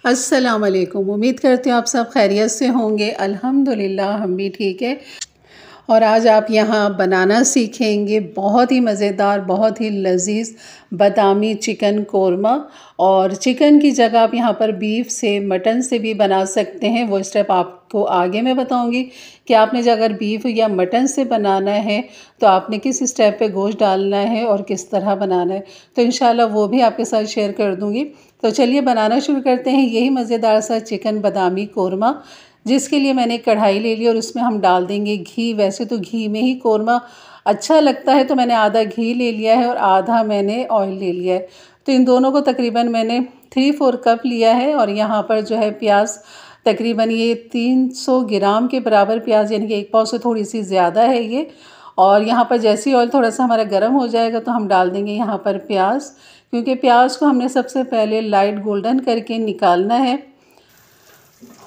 अस्सलाम वालेकुम। उम्मीद करती हूँ आप सब खैरियत से होंगे। अल्हम्दुलिल्लाह हम भी ठीक है। और आज आप यहाँ बनाना सीखेंगे बहुत ही मज़ेदार, बहुत ही लजीज बादामी चिकन कोरमा। और चिकन की जगह आप यहाँ पर बीफ से, मटन से भी बना सकते हैं। वो स्टेप आपको आगे मैं बताऊँगी कि आपने अगर बीफ या मटन से बनाना है तो आपने किस स्टेप पे गोश्त डालना है और किस तरह बनाना है। तो इंशाल्लाह वो भी आपके साथ शेयर कर दूँगी। तो चलिए बनाना शुरू करते हैं यही मज़ेदार सा चिकन बादामी कोरमा, जिसके लिए मैंने कढ़ाई ले ली और उसमें हम डाल देंगे घी। वैसे तो घी में ही कोरमा अच्छा लगता है, तो मैंने आधा घी ले लिया है और आधा मैंने ऑयल ले लिया है। तो इन दोनों को तकरीबन मैंने 3-4 कप लिया है। और यहाँ पर जो है प्याज तकरीबन ये 300 ग्राम के बराबर प्याज, यानी कि 1 पाव से थोड़ी सी ज़्यादा है ये। और यहाँ पर जैसे ही ऑयल थोड़ा सा हमारा गर्म हो जाएगा तो हम डाल देंगे यहाँ पर प्याज, क्योंकि प्याज को हमने सबसे पहले लाइट गोल्डन करके निकालना है।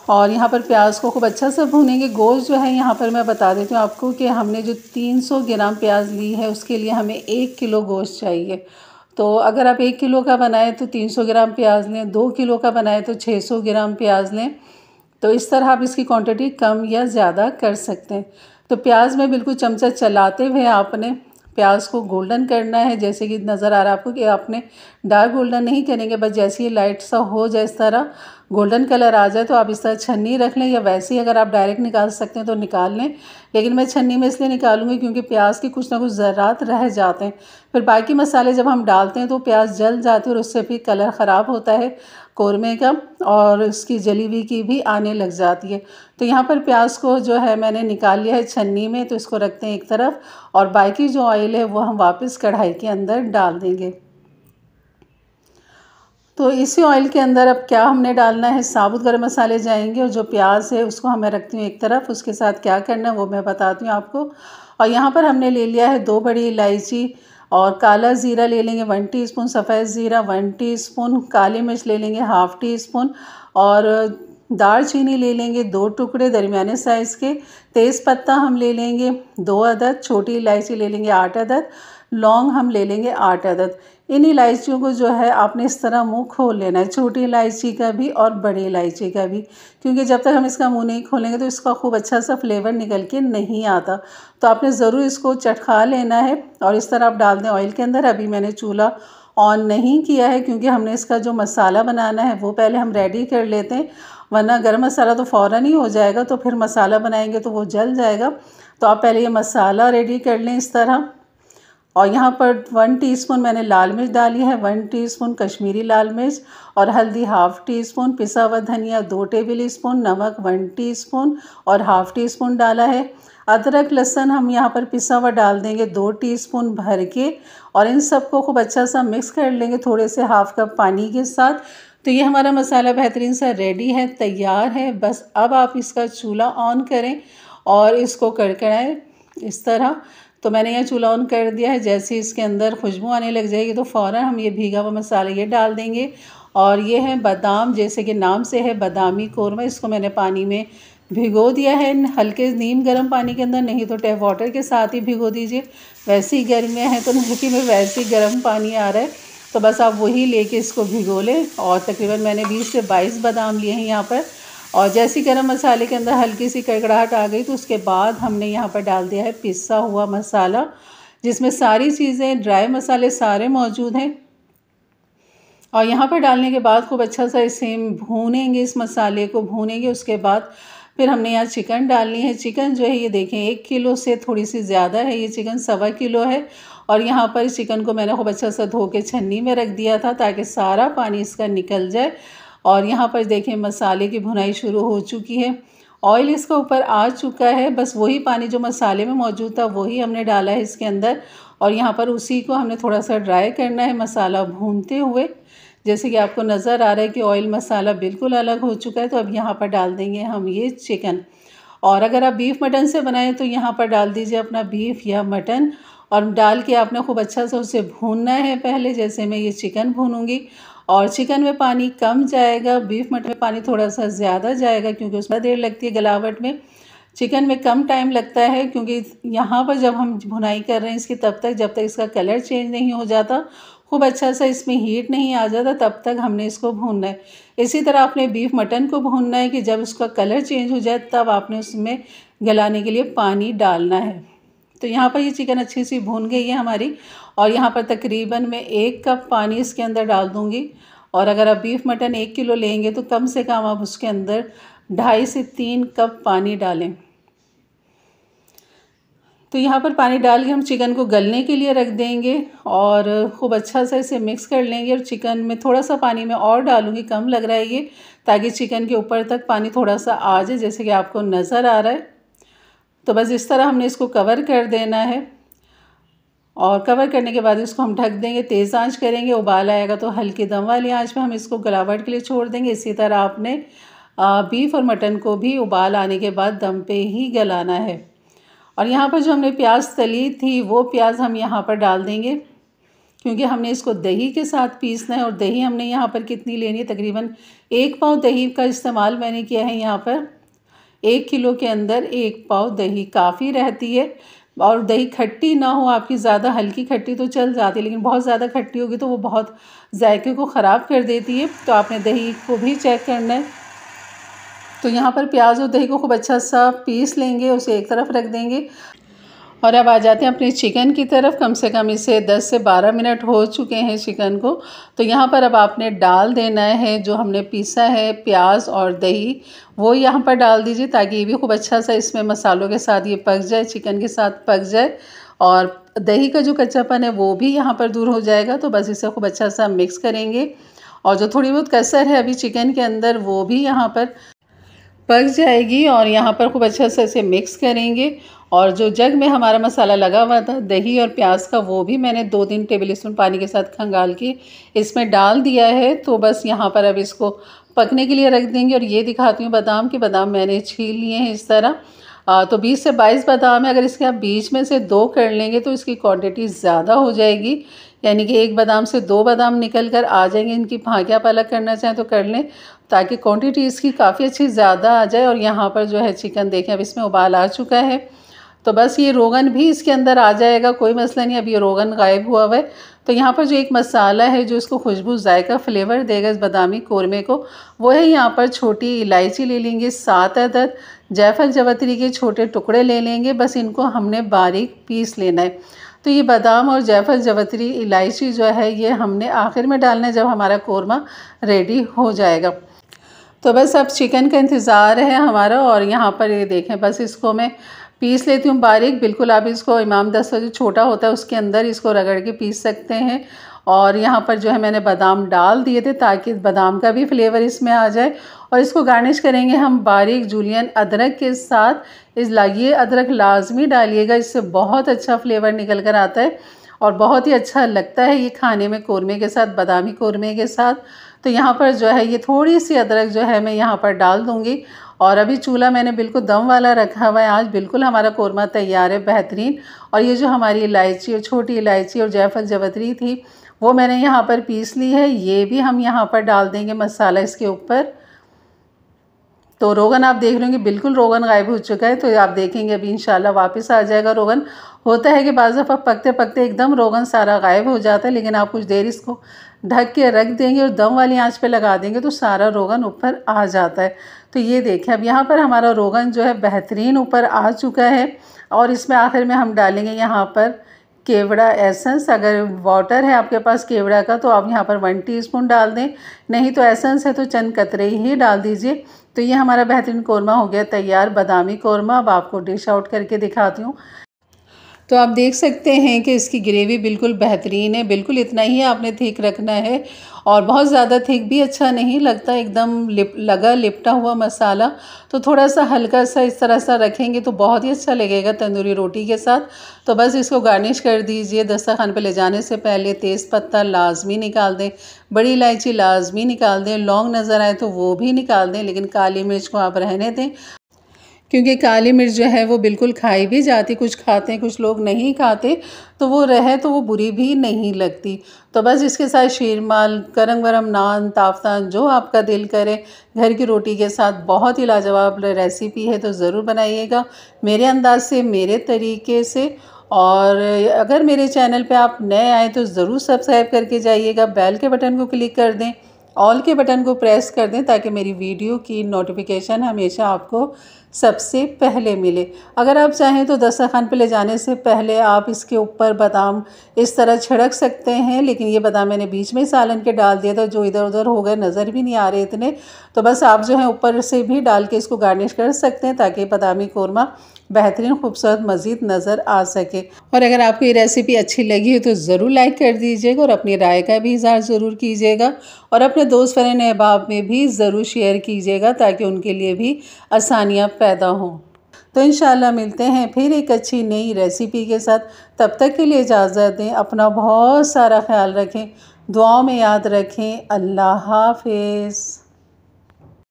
और यहाँ पर प्याज को खूब अच्छा सा भूनेंगे। गोश्त जो है यहाँ पर मैं बता देती हूँ आपको कि हमने जो 300 ग्राम प्याज ली है उसके लिए हमें 1 किलो गोश्त चाहिए। तो अगर आप 1 किलो का बनाएं तो 300 ग्राम प्याज लें, 2 किलो का बनाएं तो 600 ग्राम प्याज लें। तो इस तरह आप इसकी क्वांटिटी कम या ज़्यादा कर सकते हैं। तो प्याज में बिल्कुल चमचा चलाते हुए आपने प्याज को गोल्डन करना है। जैसे कि नज़र आ रहा है आपको कि आपने डार्क गोल्डन नहीं करेंगे, बस जैसे ही लाइट सा हो जाए, इस तरह गोल्डन कलर आ जाए तो आप इस तरह छन्नी रख लें, या वैसे ही अगर आप डायरेक्ट निकाल सकते हैं तो निकाल लें। लेकिन मैं छन्नी में इसलिए निकालूंगी क्योंकि प्याज की कुछ ना कुछ ज़रात रह जाते हैं। फिर बाकी मसाले जब हम डालते हैं तो प्याज जल जाती है और उससे भी कलर ख़राब होता है कोरमे का, और इसकी जली हुई की भी आने लग जाती है। तो यहाँ पर प्याज को जो है मैंने निकाल लिया है छन्नी में, तो इसको रखते हैं एक तरफ। और बाकी जो ऑयल है वो हम वापस कढ़ाई के अंदर डाल देंगे। तो इसी ऑयल के अंदर अब क्या हमने डालना है, साबुत गरम मसाले जाएंगे, और जो प्याज है उसको हमें रखती हूँ एक तरफ। उसके साथ क्या करना है वो मैं बताती हूँ आपको। और यहाँ पर हमने ले लिया है 2 बड़ी इलायची, और काला ज़ीरा ले लेंगे 1 टीस्पून, सफ़ेद ज़ीरा 1 टीस्पून, काली मिर्च ले लेंगे 1/2 टीस्पून, और दालचीनी ले लेंगे 2 टुकड़े दरमियाने साइज़ के। तेज़ पत्ता हम ले लेंगे 2 अदद, छोटी इलायची ले लेंगे 8 अदद, लौंग हम ले लेंगे 8 अदद। इन इलायचियों को जो है आपने इस तरह मुंह खोल लेना है, छोटी इलायची का भी और बड़ी इलायची का भी, क्योंकि जब तक हम इसका मुंह नहीं खोलेंगे तो इसका खूब अच्छा सा फ्लेवर निकल के नहीं आता। तो आपने ज़रूर इसको चटखा लेना है और इस तरह आप डाल दें ऑयल के अंदर। अभी मैंने चूल्हा ऑन नहीं किया है क्योंकि हमने इसका जो मसाला बनाना है वो पहले हम रेडी कर लेते हैं, वरना गर्म मसाला तो फ़ौरन ही हो जाएगा, तो फिर मसाला बनाएंगे तो वो जल जाएगा। तो आप पहले ये मसाला रेडी कर लें इस तरह। और यहाँ पर 1 टीस्पून मैंने लाल मिर्च डाली है, 1 टीस्पून कश्मीरी लाल मिर्च, और हल्दी 1/2 टीस्पून, पिसा हुआ धनिया 2 टेबल स्पून, नमक 1 टीस्पून और 1/2 टीस्पून डाला है। अदरक लहसुन हम यहाँ पर पिसा हुआ डाल देंगे 2 टीस्पून भर के, और इन सबको खूब अच्छा सा मिक्स कर लेंगे थोड़े से 1/2 कप पानी के साथ। तो ये हमारा मसाला बेहतरीन सा रेडी है, तैयार है। बस अब आप इसका चूल्हा ऑन करें और इसको कड़कड़ाएं इस तरह। तो मैंने यह चूल्हा ऑन कर दिया है। जैसे ही इसके अंदर खुशबू आने लग जाएगी तो फ़ौरन हम ये भीगा हुआ मसाला ये डाल देंगे। और ये है बादाम, जैसे कि नाम से है बादामी कोरमा। इसको मैंने पानी में भिगो दिया है, हल्के नीम गर्म पानी के अंदर, नहीं तो टैप वाटर के साथ ही भिगो दीजिए। वैसे ही गर्मियाँ हैं तो नलकी में वैसे ही गर्म पानी आ रहा है, तो बस आप वही लेके इसको भिगो लें। और तकरीबन मैंने 20 से 22 बादाम लिए हैं यहाँ पर। और जैसी गरम मसाले के अंदर हल्की सी कड़कड़ाहट आ गई तो उसके बाद हमने यहाँ पर डाल दिया है पिसा हुआ मसाला, जिसमें सारी चीज़ें ड्राई मसाले सारे मौजूद हैं। और यहाँ पर डालने के बाद खूब अच्छा सा इसे भूनेंगे, इस मसाले को भूनेंगे। उसके बाद फिर हमने यहाँ चिकन डालनी है। चिकन जो है ये देखें 1 किलो से थोड़ी सी ज़्यादा है, ये चिकन 1.25 किलो है। और यहाँ पर चिकन को मैंने खूब अच्छा सा धो के छन्नी में रख दिया था ताकि सारा पानी इसका निकल जाए। और यहाँ पर देखें मसाले की भुनाई शुरू हो चुकी है, ऑयल इसका ऊपर आ चुका है। बस वही पानी जो मसाले में मौजूद था वही हमने डाला है इसके अंदर। और यहाँ पर उसी को हमने थोड़ा सा ड्राई करना है मसाला भूनते हुए। जैसे कि आपको नज़र आ रहा है कि ऑयल मसाला बिल्कुल अलग हो चुका है। तो अब यहाँ पर डाल देंगे हम ये चिकन। और अगर आप बीफ मटन से बनाएं तो यहाँ पर डाल दीजिए अपना बीफ या मटन, और डाल के आपने खूब अच्छा सा उसे भूनना है पहले, जैसे मैं ये चिकन भूनूंगी। और चिकन में पानी कम जाएगा, बीफ मटन में पानी थोड़ा सा ज़्यादा जाएगा, क्योंकि उसमें देर लगती है गलावट में। चिकन में कम टाइम लगता है, क्योंकि यहाँ पर जब हम भुनाई कर रहे हैं इसकी तब तक जब तक इसका कलर चेंज नहीं हो जाता खूब अच्छा सा इसमें हीट नहीं आ जाता तब तक हमने इसको भूनना है। इसी तरह आपने बीफ मटन को भूनना है कि जब उसका कलर चेंज हो जाए तब आपने उसमें गलाने के लिए पानी डालना है। तो यहाँ पर ये चिकन अच्छी सी भून गई है हमारी, और यहाँ पर तकरीबन मैं 1 कप पानी इसके अंदर डाल दूँगी। और अगर आप बीफ मटन 1 किलो लेंगे तो कम से कम आप उसके अंदर 2.5 से 3 कप पानी डालें। तो यहाँ पर पानी डाल के हम चिकन को गलने के लिए रख देंगे और खूब अच्छा सा इसे मिक्स कर लेंगे। और चिकन में थोड़ा सा पानी मैं और डालूँगी, कम लग रहा है ये, ताकि चिकन के ऊपर तक पानी थोड़ा सा आ जाए, जैसे कि आपको नज़र आ रहा है। तो बस इस तरह हमने इसको कवर कर देना है, और कवर करने के बाद इसको हम ढक देंगे, तेज़ आंच करेंगे। उबाल आएगा तो हल्की दम वाली आंच पे हम इसको गलावट के लिए छोड़ देंगे। इसी तरह आपने बीफ और मटन को भी उबाल आने के बाद दम पे ही गलाना है। और यहाँ पर जो हमने प्याज तली थी वो प्याज हम यहाँ पर डाल देंगे, क्योंकि हमने इसको दही के साथ पीसना है। और दही हमने यहाँ पर कितनी लेनी है, तकरीबन 1 पाव दही का इस्तेमाल मैंने किया है यहाँ पर। 1 किलो के अंदर 1 पाव दही काफ़ी रहती है। और दही खट्टी ना हो आपकी, ज़्यादा हल्की खट्टी तो चल जाती है, लेकिन बहुत ज़्यादा खट्टी होगी तो वो बहुत जायके को ख़राब कर देती है। तो आपने दही को भी चेक करना है। तो यहाँ पर प्याज और दही को खूब अच्छा सा पीस लेंगे, उसे एक तरफ रख देंगे। और अब आ जाते हैं अपने चिकन की तरफ। कम से कम इसे 10 से 12 मिनट हो चुके हैं चिकन को। तो यहाँ पर अब आपने डाल देना है जो हमने पीसा है प्याज और दही, वो यहाँ पर डाल दीजिए, ताकि ये भी खूब अच्छा सा इसमें मसालों के साथ ये पक जाए, चिकन के साथ पक जाए, और दही का जो कच्चापन है वो भी यहाँ पर दूर हो जाएगा। तो बस इसे खूब अच्छा सा मिक्स करेंगे, और जो थोड़ी बहुत कसर है अभी चिकन के अंदर वो भी यहाँ पर पक जाएगी। और यहाँ पर खूब अच्छा से इसे मिक्स करेंगे। और जो जग में हमारा मसाला लगा हुआ था दही और प्याज का, वो भी मैंने 2-3 टेबल स्पून पानी के साथ खंगाल के इसमें डाल दिया है। तो बस यहाँ पर अब इसको पकने के लिए रख देंगे। और ये दिखाती हूँ बादाम के, बादाम मैंने छील लिए हैं इस तरह। तो 20 से 22 बादाम है। अगर इसके आप बीच में से 2 कर लेंगे तो इसकी क्वांटिटी ज़्यादा हो जाएगी, यानी कि 1 बादाम से 2 बादाम निकल कर आ जाएंगे। इनकी फांकियाँ आप अलग करना चाहें तो कर लें, ताकि क्वांटिटी इसकी काफ़ी अच्छी ज़्यादा आ जाए। और यहाँ पर जो है चिकन देखें अब इसमें उबाल आ चुका है। तो बस ये रोगन भी इसके अंदर आ जाएगा, कोई मसला नहीं। अब ये रोगन गायब हुआ हुआ है। तो यहाँ पर जो एक मसाला है जो इसको खुशबू जायका फ्लेवर देगा इस बादामी कौरमे को, वो है यहाँ पर छोटी इलायची ले लेंगे 7 अदद, जायफल जवतरी के छोटे टुकड़े ले लेंगे। बस इनको हमने बारीक पीस लेना है। तो ये बादाम और जायफल जवतरी इलायची जो है ये हमने आखिर में डालना है जब हमारा कौरमा रेडी हो जाएगा। तो बस अब चिकन का इंतज़ार है हमारा। और यहाँ पर ये देखें, बस इसको मैं पीस लेती हूँ बारीक। बिल्कुल आप इसको इमाम दस्ता जो छोटा होता है उसके अंदर इसको रगड़ के पीस सकते हैं। और यहाँ पर जो है मैंने बादाम डाल दिए थे ताकि बादाम का भी फ्लेवर इसमें आ जाए। और इसको गार्निश करेंगे हम बारीक जूलियन अदरक के साथ। ये अदरक लाजमी डालिएगा, इससे बहुत अच्छा फ्लेवर निकल कर आता है और बहुत ही अच्छा लगता है ये खाने में कौरमे के साथ, बादामी कौरमे के साथ। तो यहाँ पर जो है ये थोड़ी सी अदरक जो है मैं यहाँ पर डाल दूँगी। और अभी चूल्हा मैंने बिल्कुल दम वाला रखा हुआ है। आज बिल्कुल हमारा कौरमा तैयार है, बेहतरीन। और ये जो हमारी इलायची और छोटी इलायची और जायफल जवतरी थी वो मैंने यहाँ पर पीस ली है, ये भी हम यहाँ पर डाल देंगे मसाला इसके ऊपर। तो रोगन आप देख रहे होंगे बिल्कुल रोगन गायब हो चुका है। तो आप देखेंगे अभी इंशाल्लाह वापस आ जाएगा रोगन। होता है कि बाज़ दफ़ा पकते पकते एकदम रोगन सारा गायब हो जाता है, लेकिन आप कुछ देर इसको ढक के रख देंगे और दम वाली आंच पे लगा देंगे तो सारा रोगन ऊपर आ जाता है। तो ये देखें अब यहाँ पर हमारा रोगन जो है बेहतरीन ऊपर आ चुका है। और इसमें आखिर में हम डालेंगे यहाँ पर केवड़ा एसेंस। अगर वाटर है आपके पास केवड़ा का तो आप यहाँ पर 1 टीस्पून डाल दें, नहीं तो एसेंस है तो चंद कतरे ही डाल दीजिए। तो ये हमारा बेहतरीन कौरमा हो गया तैयार, बादामी कौरमा। अब आपको डिश आउट करके दिखाती हूँ। तो आप देख सकते हैं कि इसकी ग्रेवी बिल्कुल बेहतरीन है। बिल्कुल इतना ही आपने थिक रखना है और बहुत ज़्यादा थिक भी अच्छा नहीं लगता, एकदम लिपटा हुआ मसाला। तो थोड़ा सा हल्का सा इस तरह सा रखेंगे तो बहुत ही अच्छा लगेगा तंदूरी रोटी के साथ। तो बस इसको गार्निश कर दीजिए। दस्तरखान पे ले जाने से पहले तेज़ पत्ता लाजमी निकाल दें, बड़ी इलायची लाजमी निकाल दें, लौंग नज़र आए तो वो भी निकाल दें, लेकिन काली मिर्च को आप रहने दें, क्योंकि काली मिर्च जो है वो बिल्कुल खाई भी जाती, कुछ खाते हैं कुछ लोग नहीं खाते, तो वो रहे तो वो बुरी भी नहीं लगती। तो बस इसके साथ शीरमाल, गरम गरम नान, ताफ़तान जो आपका दिल करे, घर की रोटी के साथ बहुत ही लाजवाब रेसिपी है। तो ज़रूर बनाइएगा मेरे अंदाज से, मेरे तरीके से। और अगर मेरे चैनल पे आप नए आए तो ज़रूर सब्सक्राइब करके जाइएगा, बेल के बटन को क्लिक कर दें, ऑल के बटन को प्रेस कर दें ताकि मेरी वीडियो की नोटिफिकेशन हमेशा आपको सबसे पहले मिले। अगर आप चाहें तो दस्तरखान पे ले जाने से पहले आप इसके ऊपर बादाम इस तरह छिड़क सकते हैं, लेकिन ये बादाम मैंने बीच में सालन के डाल दिया था, जो इधर उधर हो गए, नज़र भी नहीं आ रहे इतने। तो बस आप जो है ऊपर से भी डाल के इसको गार्निश कर सकते हैं ताकि बादामी कोरमा बेहतरीन खूबसूरत मज़ीद नज़र आ सके। और अगर आपको ये रेसिपी अच्छी लगी हो तो ज़रूर लाइक कर दीजिएगा और अपनी राय का भी इज़हार ज़रूर कीजिएगा और अपने दोस्त फ़रेंड अहबाब में भी ज़रूर शेयर कीजिएगा ताकि उनके लिए भी आसानियाँ पैदा हों। तो इंशाल्लाह मिलते हैं फिर एक अच्छी नई रेसिपी के साथ। तब तक के लिए इजाज़त दें, अपना बहुत सारा ख्याल रखें, दुआओं में याद रखें। अल्लाह हाफ़िज़।